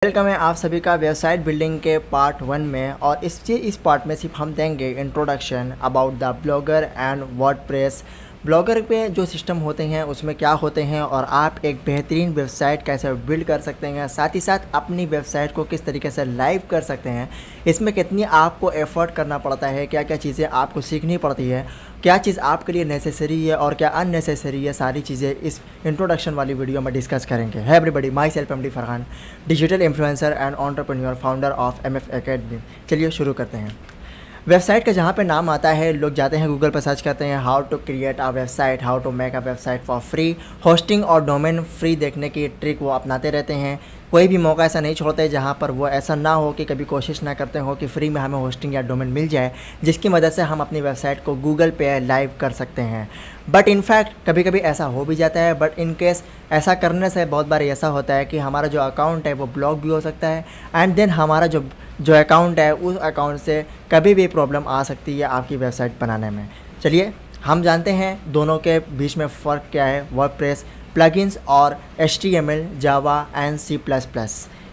Welcome है आप सभी का वेबसाइट बिल्डिंग के पार्ट 1 में। और इस पार्ट में सिर्फ हम देंगे introduction about the blogger and WordPress. Blogger पे जो सिस्टम होते हैं उसमें क्या होते हैं और आप एक बेहतरीन वेबसाइट कैसे बिल्ड कर सकते हैं, साथ ही साथ अपनी वेबसाइट को किस तरीके से लाइव कर सकते हैं, इसमें कितनी आपको एफर्ट करना पड़ता है, क्या क्या चीज़ें आपको सीखनी पड़ती है, क्या चीज़ आपके लिए नेसेसरी है और क्या अननेसेसरी है, सारी चीज़ें इस इंट्रोडक्शन वाली वीडियो में डिस्कस करेंगे। है everybody, my self MD Farhan, digital influencer and entrepreneur, founder of MF academy. चलिए शुरू करते हैं। वेबसाइट का जहाँ पे नाम आता है, लोग जाते हैं गूगल पर सर्च करते हैं how to create a website, how to make a website for free. Hosting और डोमेन फ्री देखने की ट्रिक वो अपनाते रहते हैं। कोई भी मौका ऐसा नहीं छोड़ते जहाँ पर वो ऐसा ना हो कि कभी कोशिश ना करते हो कि फ्री में हमें होस्टिंग या डोमेन मिल जाए जिसकी मदद से हम अपनी वेबसाइट को गूगल पे लाइव कर सकते हैं। बट इनफैक्ट कभी कभी ऐसा हो भी जाता है, बट इन केस ऐसा करने से बहुत बार ऐसा होता है कि हमारा जो अकाउंट है वो ब्लॉक भी हो सकता है एंड देन हमारा जो अकाउंट है उस अकाउंट से कभी भी प्रॉब्लम आ सकती है आपकी वेबसाइट बनाने में। चलिए हम जानते हैं दोनों के बीच में फ़र्क क्या है, वर्डप्रेस प्लगइन्स और HTML, जावा एंड C++।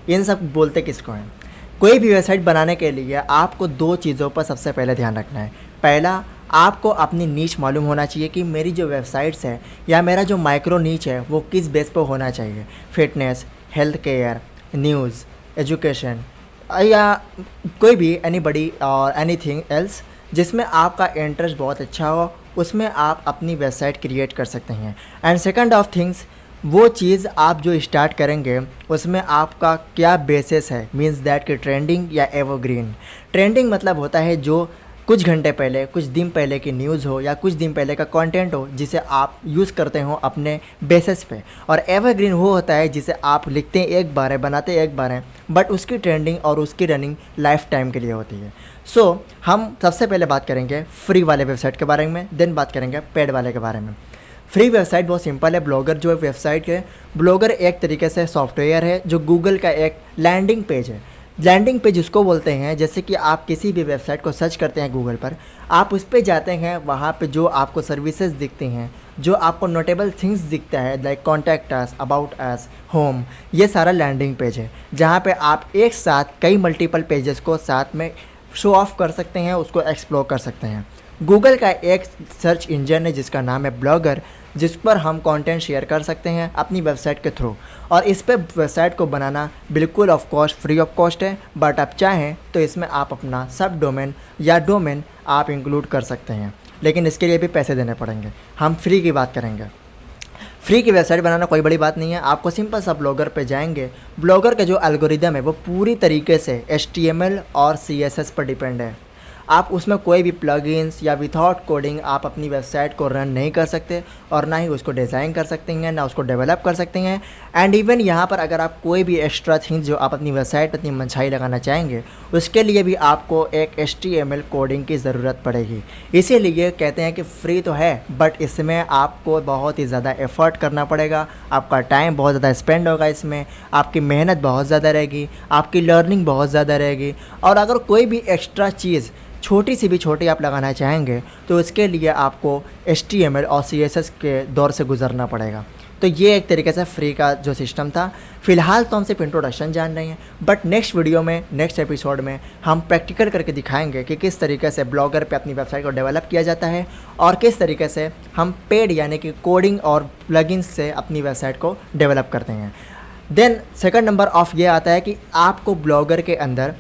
इन सब बोलते किसको हैं? कोई भी वेबसाइट बनाने के लिए आपको दो चीज़ों पर सबसे पहले ध्यान रखना है। पहला, आपको अपनी नीच मालूम होना चाहिए कि मेरी जो वेबसाइट्स है या मेरा जो माइक्रो नीच है वो किस बेस पर होना चाहिए। Fitness, health care, news, education या कोई भी एनीबडी और एनीथिंग एल्स जिसमें आपका इंटरेस्ट बहुत अच्छा हो, उसमें आप अपनी वेबसाइट क्रिएट कर सकते हैं। एंड सेकंड ऑफ थिंग्स, वो चीज़ आप जो स्टार्ट करेंगे उसमें आपका क्या बेसिस है, मींस दैट कि ट्रेंडिंग या एवरग्रीन। ट्रेंडिंग मतलब होता है जो कुछ घंटे पहले, कुछ दिन पहले की न्यूज़ हो या कुछ दिन पहले का कंटेंट हो जिसे आप यूज़ करते हो अपने बेसिस पे। और एवरग्रीन वो होता है जिसे आप लिखते हैं एक बार है, बनाते एक बार है, बट उसकी ट्रेंडिंग और उसकी रनिंग लाइफ टाइम के लिए होती है। सो हम सबसे पहले बात करेंगे फ्री वाले वेबसाइट के बारे में, देन बात करेंगे पेड वाले के बारे में। फ्री वेबसाइट बहुत सिंपल है। ब्लॉगर जो वेबसाइट है, ब्लॉगर एक तरीके से सॉफ्टवेयर है जो गूगल का एक लैंडिंग पेज है। लैंडिंग पेज उसको बोलते हैं, जैसे कि आप किसी भी वेबसाइट को सर्च करते हैं गूगल पर, आप उस पर जाते हैं, वहाँ पे जो आपको सर्विसेज दिखती हैं, जो आपको नोटेबल थिंग्स दिखता है like contact us, about us, home, ये सारा लैंडिंग पेज है जहाँ पे आप एक साथ कई मल्टीपल पेजेस को साथ में शो ऑफ कर सकते हैं, उसको एक्सप्लोर कर सकते हैं। गूगल का एक सर्च इंजन है जिसका नाम है ब्लॉगर, जिस पर हम कंटेंट शेयर कर सकते हैं अपनी वेबसाइट के थ्रू। और इस पर वेबसाइट को बनाना बिल्कुल of cost, free of cost है, बट आप चाहें तो इसमें आप अपना सब डोमेन या डोमेन आप इंक्लूड कर सकते हैं, लेकिन इसके लिए भी पैसे देने पड़ेंगे। हम फ्री की बात करेंगे। फ्री की वेबसाइट बनाना कोई बड़ी बात नहीं है। आपको सिंपल सा ब्लॉगर पे जाएंगे। ब्लॉगर का जो एल्गोरिदम है वो पूरी तरीके से HTML और CSS पर डिपेंड है। आप उसमें कोई भी प्लगइन्स या विदाउट कोडिंग आप अपनी वेबसाइट को रन नहीं कर सकते और ना ही उसको डिज़ाइन कर सकते हैं, ना उसको डेवलप कर सकते हैं। एंड इवन यहाँ पर अगर आप कोई भी एक्स्ट्रा थिंग्स जो आप अपनी वेबसाइट पर अपनी मनचाही लगाना चाहेंगे उसके लिए भी आपको एक HTML कोडिंग की ज़रूरत पड़ेगी। इसीलिए कहते हैं कि फ्री तो है बट इसमें आपको बहुत ही ज़्यादा एफ़र्ट करना पड़ेगा, आपका टाइम बहुत ज़्यादा स्पेंड होगा, इसमें आपकी मेहनत बहुत ज़्यादा रहेगी, आपकी लर्निंग बहुत ज़्यादा रहेगी। और अगर कोई भी एक्स्ट्रा चीज़ छोटी सी भी छोटी आप लगाना चाहेंगे तो इसके लिए आपको HTML और CSS के दौर से गुजरना पड़ेगा। तो ये एक तरीके से फ्री का जो सिस्टम था। फ़िलहाल तो हम सिर्फ इंट्रोडक्शन जान रहे हैं, बट नेक्स्ट वीडियो में, नेक्स्ट एपिसोड में हम प्रैक्टिकल करके दिखाएंगे कि किस तरीके से ब्लॉगर पे अपनी वेबसाइट को डेवलप किया जाता है और किस तरीके से हम पेड यानी कि कोडिंग और प्लगइन्स से अपनी वेबसाइट को डेवलप करते हैं। देन सेकंड नंबर ऑफ ये आता है कि आपको ब्लॉगर के अंदर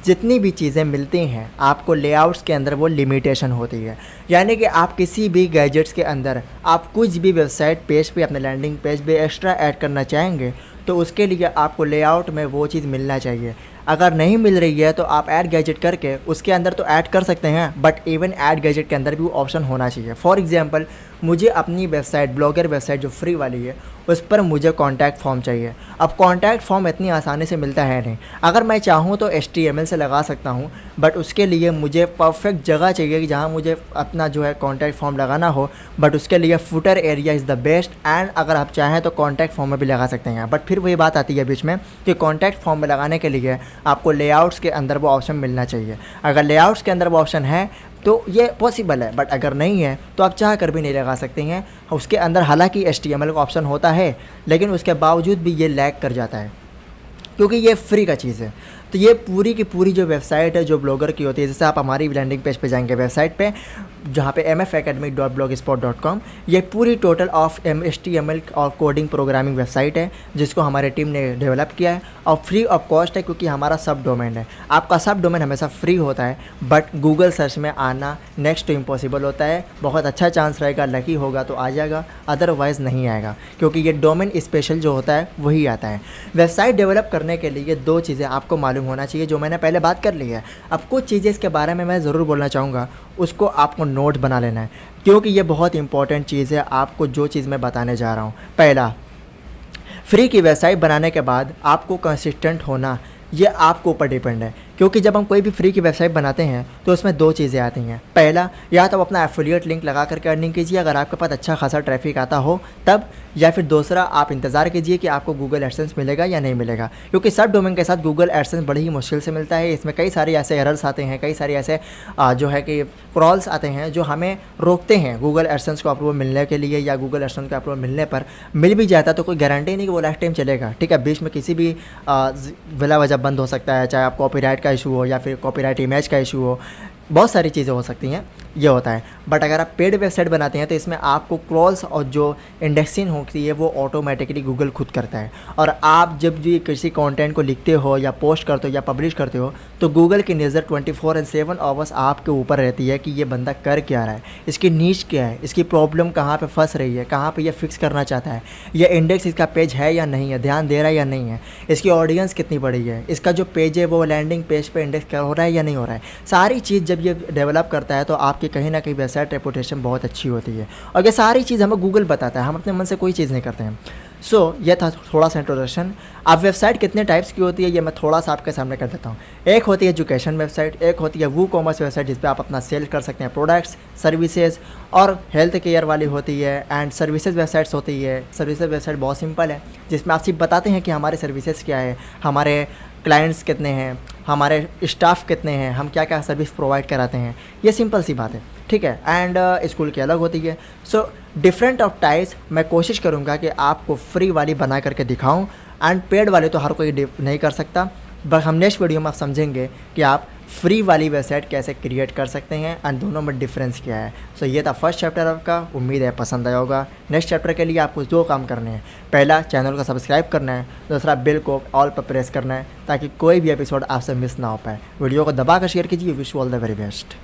जितनी भी चीज़ें मिलती हैं आपको लेआउट्स के अंदर वो लिमिटेशन होती है। यानी कि आप किसी भी गैजेट्स के अंदर आप कुछ भी वेबसाइट पेज पे अपने लैंडिंग पेज पे एक्स्ट्रा ऐड करना चाहेंगे तो उसके लिए आपको लेआउट में वो चीज़ मिलना चाहिए। अगर नहीं मिल रही है तो आप ऐड गैजेट करके उसके अंदर तो ऐड कर सकते हैं, बट इवन ऐड गैजेट के अंदर भी वो ऑप्शन होना चाहिए। फॉर एग्जांपल, मुझे अपनी वेबसाइट, ब्लॉगर वेबसाइट जो फ्री वाली है, उस पर मुझे कॉन्टैक्ट फॉर्म चाहिए। अब कॉन्टैक्ट फॉर्म इतनी आसानी से मिलता है नहीं। अगर मैं चाहूँ तो HTML से लगा सकता हूँ, बट उसके लिए मुझे परफेक्ट जगह चाहिए कि जहाँ मुझे अपना जो है कॉन्टैक्ट फॉर्म लगाना हो, बट उसके लिए footer area is the best. And अगर आप चाहें तो कॉन्टैक्ट फॉर्म में भी लगा सकते हैं, बट फिर वही बात आती है बीच में कि कॉन्टैक्ट फॉर्म में लगाने के लिए आपको लेआउट्स के अंदर वो ऑप्शन मिलना चाहिए। अगर लेआउट्स के अंदर वो ऑप्शन है तो ये पॉसिबल है, बट अगर नहीं है तो आप चाह कर भी नहीं लगा सकते हैं उसके अंदर। हालांकि HTML का ऑप्शन होता है लेकिन उसके बावजूद भी ये लैग कर जाता है। क्योंकि ये फ्री का चीज़ है। तो ये पूरी की पूरी जो वेबसाइट है जो ब्लॉगर की होती है, जैसे आप हमारी लैंडिंग पेज पे जाएंगे वेबसाइट पे जहाँ पे mfacademic.blogspot.com, ये पूरी टोटल ऑफ HTML और कोडिंग प्रोग्रामिंग वेबसाइट है जिसको हमारे टीम ने डेवलप किया है और फ्री ऑफ कॉस्ट है क्योंकि हमारा सब डोमेन है। आपका सब डोमेन हमेशा फ्री होता है बट गूगल सर्च में आना नेक्स्ट टू इम्पॉसिबल होता है। बहुत अच्छा चांस रहेगा, लकी होगा तो आ जाएगा, अदरवाइज़ नहीं आएगा क्योंकि ये डोमेन स्पेशल जो होता है वही आता है। वेबसाइट डेवलप करने के लिए दो चीज़ें आपको मालूम होना चाहिए जो मैंने पहले बात कर ली है। अब कुछ चीज़ें इसके बारे में मैं ज़रूर बोलना चाहूँगा, उसको आपको नोट बना लेना है क्योंकि ये बहुत इंपॉर्टेंट चीज़ है। आपको जो चीज़ मैं बताने जा रहा हूँ, पहला, फ्री की वेबसाइट बनाने के बाद आपको कंसिस्टेंट होना, ये आपके ऊपर डिपेंड है क्योंकि जब हम कोई भी फ्री की वेबसाइट बनाते हैं तो उसमें दो चीज़ें आती हैं। पहला, या तो अपना एफिलिएट लिंक लगा करके अर्निंग कीजिए अगर आपके पास अच्छा खासा ट्रैफिक आता हो तब, या फिर दूसरा आप इंतज़ार कीजिए कि आपको गूगल एडसेंस मिलेगा या नहीं मिलेगा क्योंकि सब डोमेन के साथ गूगल एडसेंस बड़ी ही मुश्किल से मिलता है। इसमें कई सारे ऐसे एरर्स आते हैं, कई सारे ऐसे जो है कि क्रॉल्स आते हैं जो हमें रोकते हैं गूगल एडसेंस को अप्रूवल मिलने के लिए, या गूगल एडसेंस का अप्रूवल मिलने पर मिल भी जाता तो कोई गारंटी नहीं कि वो लाइफ टाइम चलेगा। ठीक है, बीच में किसी भी बिला वजह बंद हो सकता है, चाहे आप कॉपीराइट का इशू हो या फिर कॉपीराइट इमेज का इशू हो, बहुत सारी चीज़ें हो सकती हैं, ये होता है। बट अगर आप पेड वेबसाइट बनाते हैं तो इसमें आपको क्रॉल्स और जो इंडेक्सिंग होती है वो ऑटोमेटिकली गूगल खुद करता है और आप जब भी किसी कंटेंट को लिखते हो या पोस्ट करते हो या पब्लिश करते हो तो गूगल की नज़र 24/7 आवर्स आपके ऊपर रहती है कि ये बंदा कर क्या रहा है, इसकी नीच क्या है, इसकी प्रॉब्लम कहाँ पे फंस रही है, कहाँ पे ये फिक्स करना चाहता है, ये इंडेक्स इसका पेज है या नहीं है, ध्यान दे रहा है या नहीं है, इसकी ऑडियंस कितनी बड़ी है, इसका जो पेज है वो लैंडिंग पेज पे इंडेक्स हो रहा है या नहीं हो रहा है। सारी चीज़ जब ये डेवलप करता है तो आपकी कहीं ना कहीं वेबसाइट रेपुटेशन बहुत अच्छी होती है और ये सारी चीज़ हमें गूगल बताता है, हम अपने मन से कोई चीज़ नहीं करते हैं। ये था थोड़ा सा इंट्रोडक्शन। अब वेबसाइट कितने टाइप्स की होती है ये मैं थोड़ा सा आपके सामने कर देता हूँ। एक होती है एजुकेशन वेबसाइट, एक होती है वो कॉमर्स वेबसाइट जिस पे आप अपना सेल कर सकते हैं प्रोडक्ट्स सर्विसेज, और हेल्थ केयर वाली होती है एंड सर्विसेज वेबसाइट्स होती है। सर्विसेज वेबसाइट बहुत सिंपल है जिसमें आप सिर्फ बताते हैं कि हमारे सर्विसेज क्या है, हमारे क्लाइंट्स कितने हैं, हमारे स्टाफ कितने हैं, हम क्या क्या सर्विस प्रोवाइड कराते हैं, ये सिंपल सी बात है। ठीक है, एंड स्कूल की अलग होती है। डिफरेंट ऑफ टाइप्स मैं कोशिश करूँगा कि आपको फ्री वाली बना करके दिखाऊं एंड पेड वाले तो हर कोई नहीं कर सकता, बट हम नेक्स्ट वीडियो में आप समझेंगे कि आप फ्री वाली वेबसाइट कैसे क्रिएट कर सकते हैं एंड दोनों में डिफरेंस क्या है। ये था फर्स्ट चैप्टर आपका, उम्मीद है पसंद आया होगा। नेक्स्ट चैप्टर के लिए आपको दो काम करने हैं, पहला चैनल को सब्सक्राइब करना है, दूसरा बेल को ऑल पर प्रेस करना है ताकि कोई भी एपिसोड आपसे मिस ना हो पाए। वीडियो को दबा कर शेयर कीजिए। Wish you all the very best.